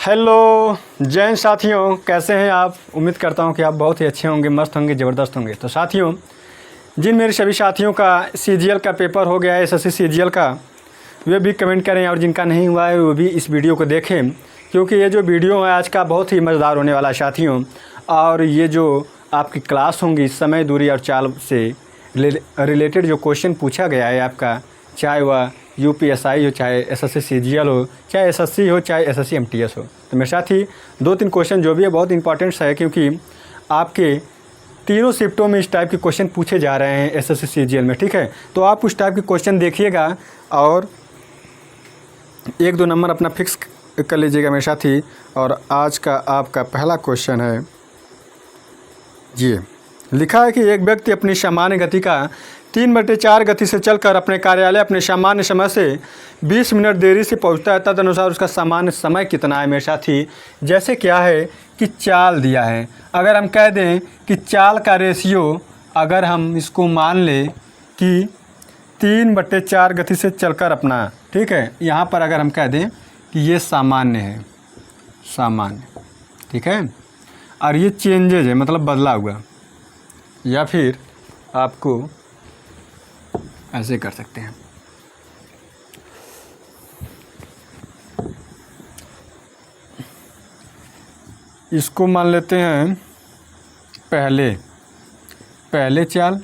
Hello Jain साथियों, कैसे हैं आप। उम्मीद करता हूं कि आप बहुत ही अच्छे होंगे, मस्त होंगे, ज़बरदस्त होंगे। तो साथियों, जिन मेरे सभी साथियों का सीजीएल का पेपर हो गया है, एसएससी सीजीएल का, वे भी कमेंट करें, और जिनका नहीं हुआ है वो भी इस वीडियो को देखें, क्योंकि ये जो वीडियो है आज का बहुत ही मज़ेदार होने वाला है साथियों। और ये जो आपकी क्लास होंगी समय, दूरी और चाल से रिलेटेड जो क्वेश्चन पूछा गया है आपका, चाहे वह यूपीएसआई हो, चाहे एसएससी सीजीएल हो, चाहे एसएससी हो, चाहे एसएससी एमटीएस हो, तो मेरे साथ ही 2-3 क्वेश्चन जो भी है बहुत इंपॉर्टेंट्स है, क्योंकि आपके तीनों शिफ्टों में इस टाइप के क्वेश्चन पूछे जा रहे हैं एसएससी सीजीएल में। ठीक है, तो आप उस टाइप के क्वेश्चन देखिएगा और 1-2 नंबर अपना फिक्स कर लीजिएगा मेरे साथ ही। और आज का आपका पहला क्वेश्चन है, ये लिखा है कि एक व्यक्ति अपनी सामान्य गति का 3/4 गति से चलकर अपने कार्यालय अपने सामान्य समय से 20 मिनट देरी से पहुंचता है, तदनुसार उसका सामान्य समय कितना है मेरे साथी। जैसे क्या है कि चाल दिया है, अगर हम कह दें कि चाल का रेशियो, अगर हम इसको मान लें कि 3/4 गति से चलकर अपना, ठीक है, यहाँ पर अगर हम कह दें कि ये सामान्य है, सामान्य, ठीक है, और ये चेंजेज है, मतलब बदला हुआ, या फिर आपको ऐसे कर सकते हैं, इसको मान लेते हैं पहले चाल,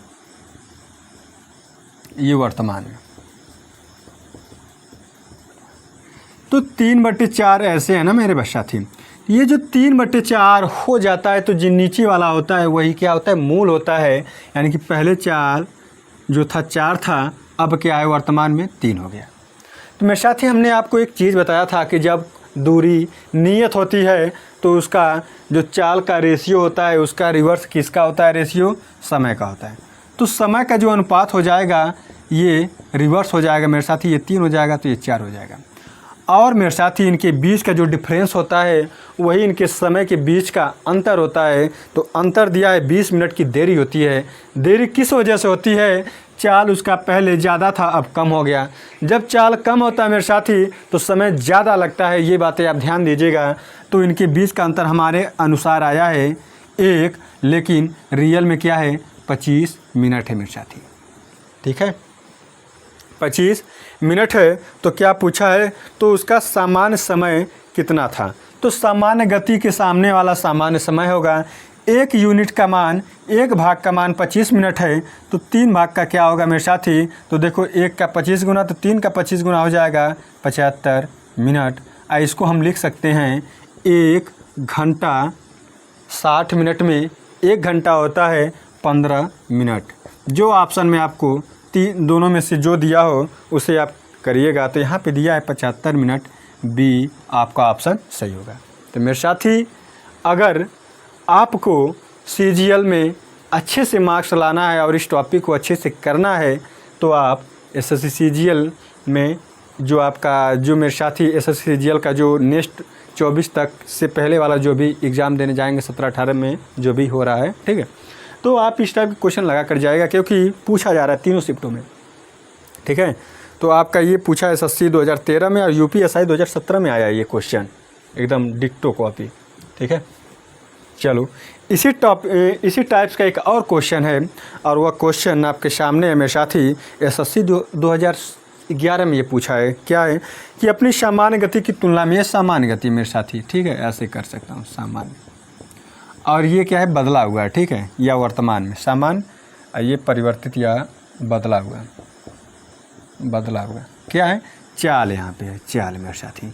ये वर्तमान में। तो 3/4 ऐसे है ना मेरे साथी। ये जो 3/4 हो जाता है, तो जो नीचे वाला होता है वही क्या होता है, मूल होता है। यानी कि पहले चाल जो था 4 था, अब क्या है वर्तमान में 3 हो गया। तो मेरे साथ ही हमने आपको एक चीज़ बताया था कि जब दूरी नियत होती है तो उसका जो चाल का रेशियो होता है, उसका रिवर्स किसका होता है, रेशियो समय का होता है। तो समय का जो अनुपात हो जाएगा ये रिवर्स हो जाएगा मेरे साथ ही, ये 3 हो जाएगा तो ये 4 हो जाएगा। और मेरे साथ ही इनके बीच का जो डिफरेंस होता है वही इनके समय के बीच का अंतर होता है। तो अंतर दिया है 20 मिनट की देरी होती है। देरी किस वजह से होती है, चाल उसका पहले ज़्यादा था अब कम हो गया। जब चाल कम होता है मेरे साथी तो समय ज़्यादा लगता है, ये बातें आप ध्यान दीजिएगा। तो इनके बीच का अंतर हमारे अनुसार आया है 1, लेकिन रियल में क्या है 25 मिनट है मेरे साथी। ठीक है, 25 मिनट है। तो क्या पूछा है, तो उसका सामान्य समय कितना था। तो सामान्य गति के सामने वाला सामान्य समय होगा 1 यूनिट का मान, 1 भाग का मान 25 मिनट है, तो 3 भाग का क्या होगा मेरे साथी। तो देखो 1 का 25 गुना, तो 3 का 25 गुना हो जाएगा 75 मिनट। इसको हम लिख सकते हैं 1 घंटा 60 मिनट में 1 घंटा होता है 15 मिनट। जो ऑप्शन में आपको दोनों में से जो दिया हो उसे आप करिएगा। तो यहाँ पे दिया है 75 मिनट, बी आपका ऑप्शन सही होगा। तो मेरे साथी, अगर आपको सीजीएल में अच्छे से मार्क्स लाना है और इस टॉपिक को अच्छे से करना है, तो आप एसएससी सीजीएल में जो आपका जो मेरे साथी एसएससी सीजीएल का जो नेक्स्ट 24 तक से पहले वाला जो भी एग्ज़ाम देने जाएंगे 17-18 में जो भी हो रहा है, ठीक है, तो आप इस टाइप के क्वेश्चन लगा कर जाएगा, क्योंकि पूछा जा रहा है तीनों शिफ्टों में। ठीक है, तो आपका ये पूछा एसएससी 2013 में और यूपीएसआई 2017 में आया ये क्वेश्चन, एकदम डिक्टो कॉपी। ठीक है, चलो इसी टाइप्स का एक और क्वेश्चन है, और वह क्वेश्चन आपके सामने है मेरे साथी। एसएससी 2011 में ये पूछा है, क्या है कि अपनी सामान्य गति की तुलना में, ये सामान्य गति मेरे साथी, ठीक है, ऐसे कर सकता हूँ सामान्य, और ये क्या है बदला हुआ है, ठीक है, या वर्तमान में सामान्य, ये परिवर्तित या बदला हुआ क्या है, चाल, यहाँ पे है चाल मेरे साथी।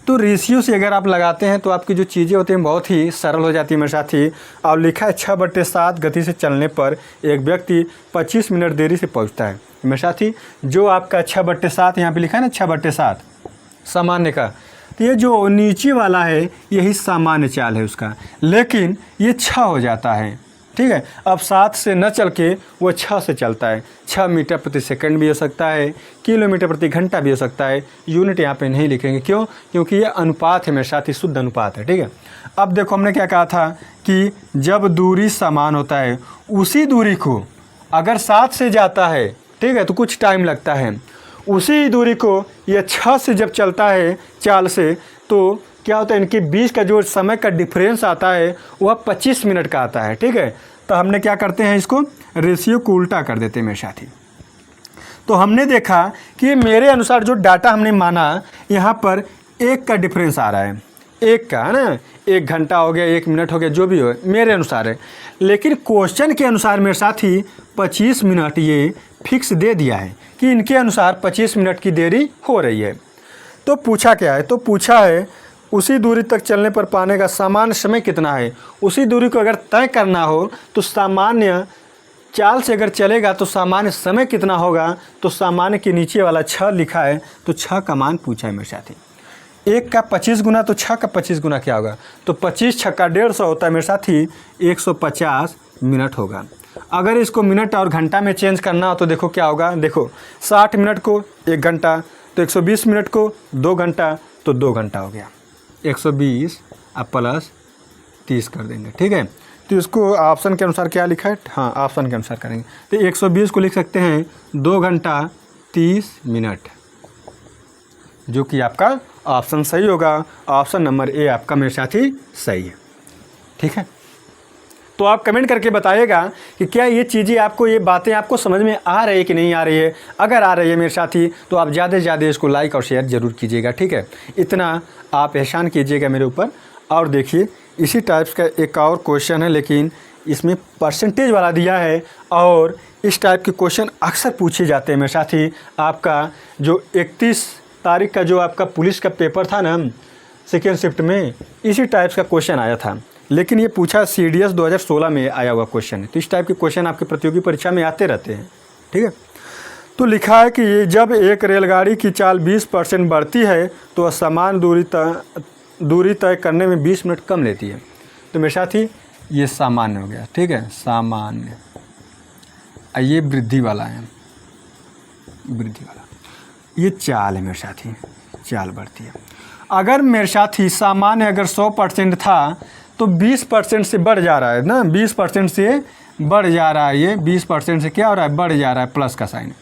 तो रेशियो से अगर आप लगाते हैं तो आपकी जो चीज़ें होती हैं बहुत ही सरल हो जाती है मेरे साथी। और लिखा है 6/7 गति से चलने पर एक व्यक्ति 25 मिनट देरी से पहुंचता है मेरे साथी। जो आपका 6/7 यहाँ पे लिखा है ना, 6/7 सामान्य का, तो ये जो नीचे वाला है यही सामान्य चाल है उसका, लेकिन ये 6 हो जाता है। ठीक है, अब 7 से न चल के वो 6 से चलता है। 6 मीटर प्रति सेकंड भी हो सकता है, किलोमीटर प्रति घंटा भी हो सकता है। यूनिट यहाँ पे नहीं लिखेंगे, क्यों, क्योंकि ये अनुपात है मेरे साथ ही, शुद्ध अनुपात है। ठीक है, अब देखो हमने क्या कहा था कि जब दूरी समान होता है, उसी दूरी को अगर 7 से जाता है, ठीक है, तो कुछ टाइम लगता है। उसी दूरी को ये 6 से जब चलता है चाल से, तो क्या होता है, इनके बीच का जो समय का डिफरेंस आता है वह 25 मिनट का आता है। ठीक है, तो हमने क्या करते हैं, इसको रेशियो को उल्टा कर देते हैं मेरे साथी। तो हमने देखा कि मेरे अनुसार जो डाटा हमने माना, यहाँ पर 1 का डिफरेंस आ रहा है, 1 का, है ना, 1 घंटा हो गया, 1 मिनट हो गया, जो भी हो मेरे अनुसार है। लेकिन क्वेश्चन के अनुसार मेरे साथी 25 मिनट ये फिक्स दे दिया है कि इनके अनुसार 25 मिनट की देरी हो रही है। तो पूछा क्या है, तो पूछा है उसी दूरी तक चलने पर पाने का सामान्य समय कितना है। उसी दूरी को अगर तय करना हो तो सामान्य चाल से अगर चलेगा तो सामान्य समय कितना होगा, तो सामान्य के नीचे वाला 6 लिखा है, तो 6 का मान पूछा है मेरे साथी। 1 का 25 गुना, तो 6 का 25 गुना क्या होगा, तो 25 6 का 150 होता है मेरे साथी, 150 मिनट होगा। अगर इसको मिनट और घंटा में चेंज करना हो तो देखो क्या होगा, देखो 60 मिनट को 1 घंटा, तो 120 मिनट को 2 घंटा, तो 2 घंटा हो गया। 120 अब प्लस 30 कर देंगे। ठीक है, तो इसको ऑप्शन के अनुसार क्या लिखा है, हाँ ऑप्शन के अनुसार करेंगे, तो 120 को लिख सकते हैं 2 घंटा 30 मिनट, जो कि आपका ऑप्शन सही होगा। ऑप्शन नंबर ए आपका मेरे साथी सही है। ठीक है, तो आप कमेंट करके बताइएगा कि क्या ये चीज़ें आपको, ये बातें आपको समझ में आ रही है कि नहीं आ रही है। अगर आ रही है मेरे साथी तो आप ज़्यादा से ज़्यादा इसको लाइक और शेयर ज़रूर कीजिएगा। ठीक है, इतना आप एहसान कीजिएगा मेरे ऊपर। और देखिए इसी टाइप्स का एक और क्वेश्चन है, लेकिन इसमें परसेंटेज वाला दिया है, और इस टाइप के क्वेश्चन अक्सर पूछे जाते हैं मेरे साथी। आपका जो 31 तारीख का जो आपका पुलिस का पेपर था ना, सेकेंड शिफ्ट में, इसी टाइप्स का क्वेश्चन आया था, लेकिन ये पूछा CDS 2016 में आया हुआ क्वेश्चन है। तो इस टाइप के क्वेश्चन आपके प्रतियोगी परीक्षा में आते रहते हैं। ठीक है, तो लिखा है कि जब एक रेलगाड़ी की चाल 20% बढ़ती है तो समान दूरी तय करने में 20 मिनट कम लेती है। तो मेरे साथी ये सामान्य हो गया। ठीक है, सामान्य, ये वृद्धि वाला है, वृद्धि वाला, ये चाल है मेरे साथी, चाल बढ़ती है। अगर मेरे साथी सामान्य अगर 100% था तो 20% से बढ़ जा रहा है ना, 20% से बढ़ जा रहा है, ये 20% से क्या हो रहा है, बढ़ जा रहा है, प्लस का साइन,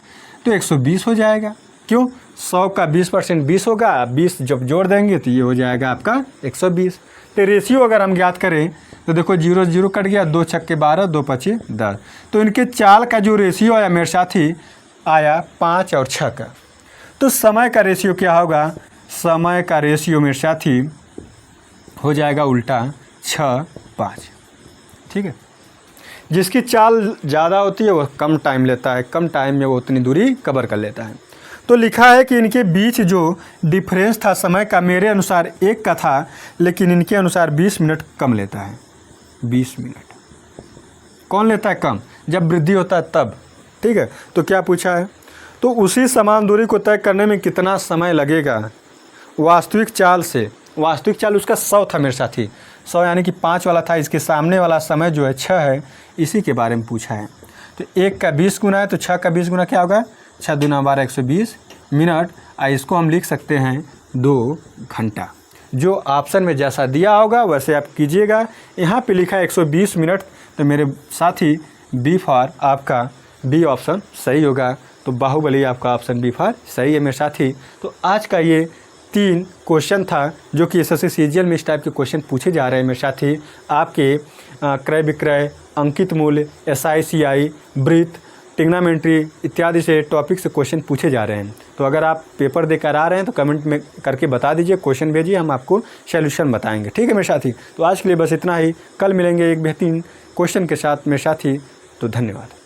तो 120 हो जाएगा। क्यों, 100 का 20% 20 होगा, 20 जब जोड़ देंगे तो ये हो जाएगा आपका 120। तो रेशियो अगर हम ज्ञात करें तो देखो 0 0 कट गया, 2 छक्के 12, 2 पचे 10, तो इनके चाल का जो रेशियो आया मेरे साथी आया 5 और 6 का। तो समय का रेशियो क्या होगा, समय का रेशियो मेरे साथी हो जाएगा उल्टा 6 5। ठीक है, जिसकी चाल ज़्यादा होती है वो कम टाइम लेता है, कम टाइम में वो उतनी दूरी कवर कर लेता है। तो लिखा है कि इनके बीच जो डिफरेंस था समय का, मेरे अनुसार 1 का था, लेकिन इनके अनुसार 20 मिनट कम लेता है। 20 मिनट कौन लेता है कम, जब वृद्धि होता है तब। ठीक है, तो क्या पूछा है, तो उसी समान दूरी को तय करने में कितना समय लगेगा वास्तविक चाल से। वास्तविक चाल उसका 100 था मेरे साथी, 100 यानी कि 5 वाला था, इसके सामने वाला समय जो है 6 है, इसी के बारे में पूछा है। तो 1 का 20 गुना है, तो 6 का 20 गुना क्या होगा, 6 दूना 12 120 मिनट। इसको हम लिख सकते हैं 2 घंटा। जो ऑप्शन में जैसा दिया होगा वैसे आप कीजिएगा। यहाँ पे लिखा है 120 मिनट, तो मेरे साथी बी फॉर आपका बी ऑप्शन सही होगा। तो बाहुबली आपका ऑप्शन बी फॉर सही है मेरे साथी। तो आज का ये 3 क्वेश्चन था जो कि SSC CGL में इस टाइप के क्वेश्चन पूछे जा रहे हैं मेरे साथी। आपके क्रय विक्रय, अंकित मूल्य, SICI, ब्रीथ, टिग्नामेंट्री इत्यादि से टॉपिक से क्वेश्चन पूछे जा रहे हैं। तो अगर आप पेपर देकर आ रहे हैं तो कमेंट में करके बता दीजिए, क्वेश्चन भेजिए, हम आपको सॉल्यूशन बताएंगे। ठीक है मेरे साथी, तो आज के लिए बस इतना ही। कल मिलेंगे एक बेहतरीन क्वेश्चन के साथ मेरे साथी। तो धन्यवाद।